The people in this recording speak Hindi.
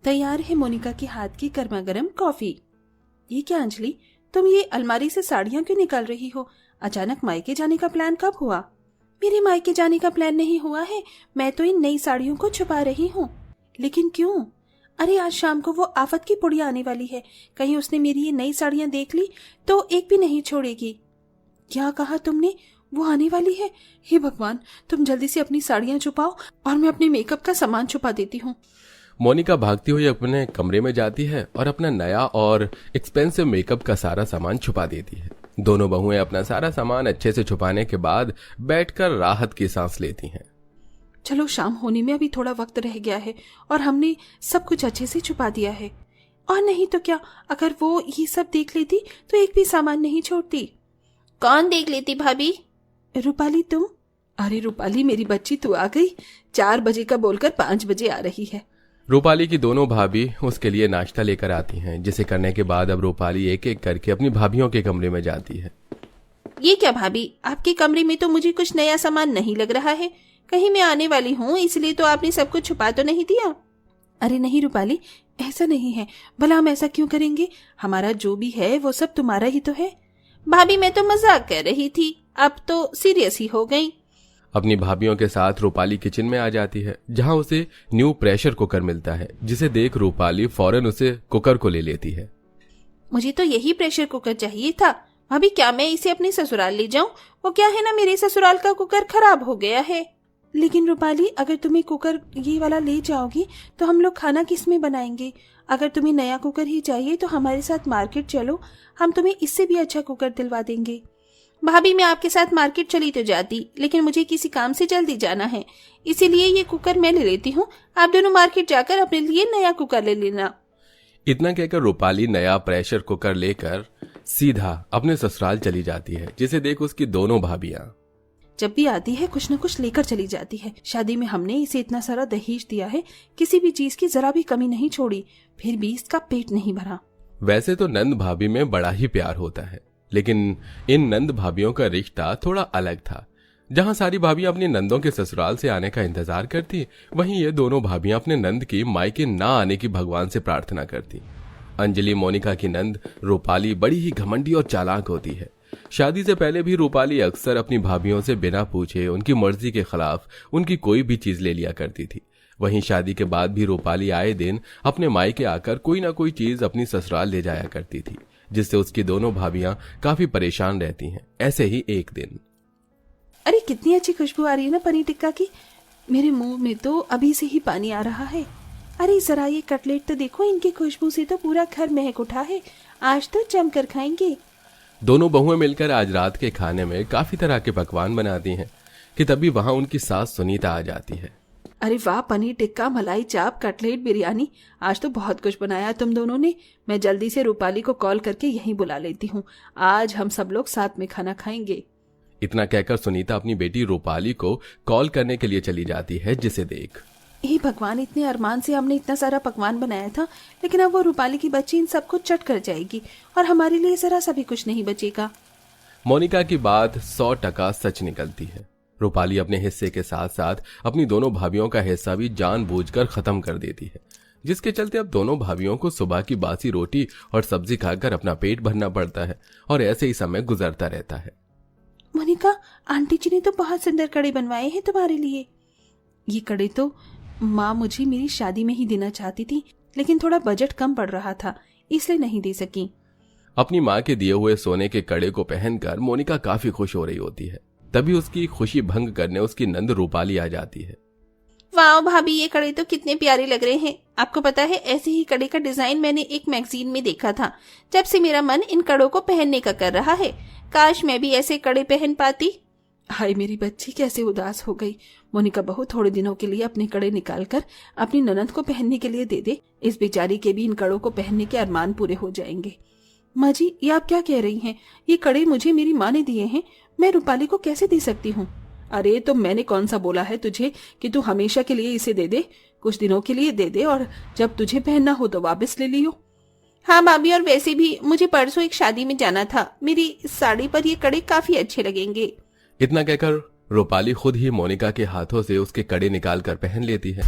तैयार है मोनिका के हाथ की गर्मा गर्म कॉफी। ये क्या अंजलि, तुम ये अलमारी से साड़ियां क्यों निकाल रही हो? अचानक मायके जाने का प्लान कब हुआ? मेरे मायके जाने का प्लान नहीं हुआ है, मैं तो इन नई साड़ियों को छुपा रही हूँ। लेकिन क्यों? अरे आज शाम को वो आफत की पुड़िया आने वाली है, कहीं उसने मेरी ये नई साड़ियां देख ली तो एक भी नहीं छोड़ेगी। क्या कहा तुमने? वो आने वाली है? हे भगवान, तुम जल्दी से अपनी साड़ियां छुपाओ और मैं अपने मेकअप का सामान छुपा देती हूँ। मोनिका भागती हुई अपने कमरे में जाती है और अपना नया और एक्सपेंसिव मेकअप का सारा सामान छुपा देती है। दोनों बहुएं अपना सारा सामान अच्छे से छुपाने के बाद बैठकर राहत की सांस लेती हैं। चलो, शाम होने में अभी थोड़ा वक्त रह गया है और हमने सब कुछ अच्छे से छुपा दिया है। और नहीं तो क्या, अगर वो ये सब देख लेती तो एक भी सामान नहीं छोड़ती। कौन देख लेती भाभी? रूपाली तुम। अरे रूपाली मेरी बच्ची, तू आ गई। 4 बजे का बोलकर 5 बजे आ रही है। रूपाली की दोनों भाभी उसके लिए नाश्ता लेकर आती हैं, जिसे करने के बाद अब रूपाली एक एक करके अपनी भाभियों के कमरे में जाती है। ये क्या भाभी, आपके कमरे में तो मुझे कुछ नया सामान नहीं लग रहा है। कहीं मैं आने वाली हूँ इसलिए तो आपने सब कुछ छुपा तो नहीं दिया? अरे नहीं रूपाली, ऐसा नहीं है। भला हम ऐसा क्यों करेंगे? हमारा जो भी है वो सब तुम्हारा ही तो है। भाभी मैं तो मजाक कर रही थी, अब तो सीरियस ही हो गई। अपनी भाभियों के साथ रूपाली किचन में आ जाती है, जहां उसे न्यू प्रेशर कुकर मिलता है, जिसे देख रूपाली फौरन उसे कुकर को ले लेती है। मुझे तो यही प्रेशर कुकर चाहिए था। भाभी क्या मैं इसे अपने ससुराल ले जाऊं? वो क्या है ना, मेरे ससुराल का कुकर खराब हो गया है। लेकिन रूपाली, अगर तुम्हें कुकर ये वाला ले जाओगी तो हम लोग खाना किस में बनाएंगे? अगर तुम्हें नया कुकर ही चाहिए तो हमारे साथ मार्केट चलो, हम तुम्हें इससे भी अच्छा कुकर दिलवा देंगे। भाभी मैं आपके साथ मार्केट चली तो जाती, लेकिन मुझे किसी काम से जल्दी जाना है, इसीलिए ये कुकर मैं ले लेती हूँ। आप दोनों मार्केट जाकर अपने लिए नया कुकर ले लेना। इतना कहकर रूपाली नया प्रेशर कुकर लेकर सीधा अपने ससुराल चली जाती है, जिसे देख उसकी दोनों भाभियां। जब भी आती है कुछ न कुछ लेकर चली जाती है। शादी में हमने इसे इतना सारा दहेज दिया है, किसी भी चीज की जरा भी कमी नहीं छोड़ी, फिर भी इसका पेट नहीं भरा। वैसे तो नंद भाभी में बड़ा ही प्यार होता है, लेकिन इन नंद भाभियों का रिश्ता थोड़ा अलग था। जहां सारी भाभियां अपनी नंदों के ससुराल से आने का इंतजार करती, वहीं ये दोनों भाभियां अपने नंद की मायके ना आने की भगवान से प्रार्थना करती। अंजलि, मोनिका की नंद रूपाली, बड़ी ही घमंडी और चालाक होती है। शादी से पहले भी रूपाली अक्सर अपनी भाभियों से बिना पूछे उनकी मर्जी के खिलाफ उनकी कोई भी चीज ले लिया करती थी। वहीं शादी के बाद भी रूपाली आए दिन अपने मायके आकर कोई ना कोई चीज अपनी ससुराल ले जाया करती थी, जिससे उसकी दोनों भाभियां काफी परेशान रहती हैं। ऐसे ही एक दिन, अरे कितनी अच्छी खुशबू आ रही है ना पनीर टिक्का की। मेरे मुंह में तो अभी से ही पानी आ रहा है। अरे जरा ये कटलेट तो देखो, इनकी खुशबू से तो पूरा घर महक उठा है। आज तो जमकर खाएंगे। दोनों बहुएं मिलकर आज रात के खाने में काफी तरह के पकवान बनाती हैं कि तभी वहां उनकी सास सुनीता आ जाती है। अरे वाह, पनीर टिक्का, मलाई चाप, कटलेट, बिरयानी, आज तो बहुत कुछ बनाया तुम दोनों ने। मैं जल्दी से रूपाली को कॉल करके यहीं बुला लेती हूँ, आज हम सब लोग साथ में खाना खाएंगे। इतना कहकर सुनीता अपनी बेटी रूपाली को कॉल करने के लिए चली जाती है, जिसे देख, हे भगवान, इतने अरमान से हमने इतना सारा पकवान बनाया था, लेकिन अब वो रूपाली की बच्ची इन सबको चट कर जाएगी और हमारे लिए जरा सा भी कुछ नहीं बचेगा। मोनिका की बात 100% सच निकलती है। रूपाली अपने हिस्से के साथ साथ अपनी दोनों भाभियों का हिस्सा भी जानबूझकर खत्म कर देती है, जिसके चलते अब दोनों भाभियों को सुबह की बासी रोटी और सब्जी खाकर अपना पेट भरना पड़ता है और ऐसे ही समय गुजरता रहता है। मोनिका, आंटी जी ने तो बहुत सुंदर कड़े बनवाए हैं तुम्हारे लिए। ये कड़े तो माँ मुझे मेरी शादी में ही देना चाहती थी, लेकिन थोड़ा बजट कम पड़ रहा था, इसलिए नहीं दे सकी। अपनी माँ के दिए हुए सोने के कड़े को पहनकर मोनिका काफी खुश हो रही होती है। तभी उसकी खुशी भंग करने उसकी नंद रूपाली आ जाती है। वाह भाभी, ये कड़े तो कितने प्यारे लग रहे हैं। आपको पता है, ऐसे ही कड़े का डिजाइन मैंने एक मैगजीन में देखा था। जब से मेरा मन इन कड़ों को पहनने का कर रहा है। काश मैं भी ऐसे कड़े पहन पाती। हाय मेरी बच्ची कैसे उदास हो गई। मोनिका बहू, थोड़े दिनों के लिए अपने कड़े निकालकर अपनी ननद को पहनने के लिए दे दे। इस बेचारी के भी इन कड़ों को पहनने के अरमान पूरे हो जाएंगे। माँ जी, ये आप क्या कह रही हैं? ये कड़े मुझे मेरी माँ ने दिए हैं, मैं रूपाली को कैसे दे सकती हूँ? अरे तो मैंने कौन सा बोला है तुझे कि तू हमेशा के लिए इसे दे दे? कुछ दिनों के लिए दे दे और जब तुझे पहनना हो तो वापस ले लियो। हाँ भाभी, और वैसे भी मुझे परसों एक शादी में जाना था, मेरी साड़ी पर ये कड़े काफी अच्छे लगेंगे। इतना कहकर रूपाली खुद ही मोनिका के हाथों से उसके कड़े निकाल कर पहन लेती है।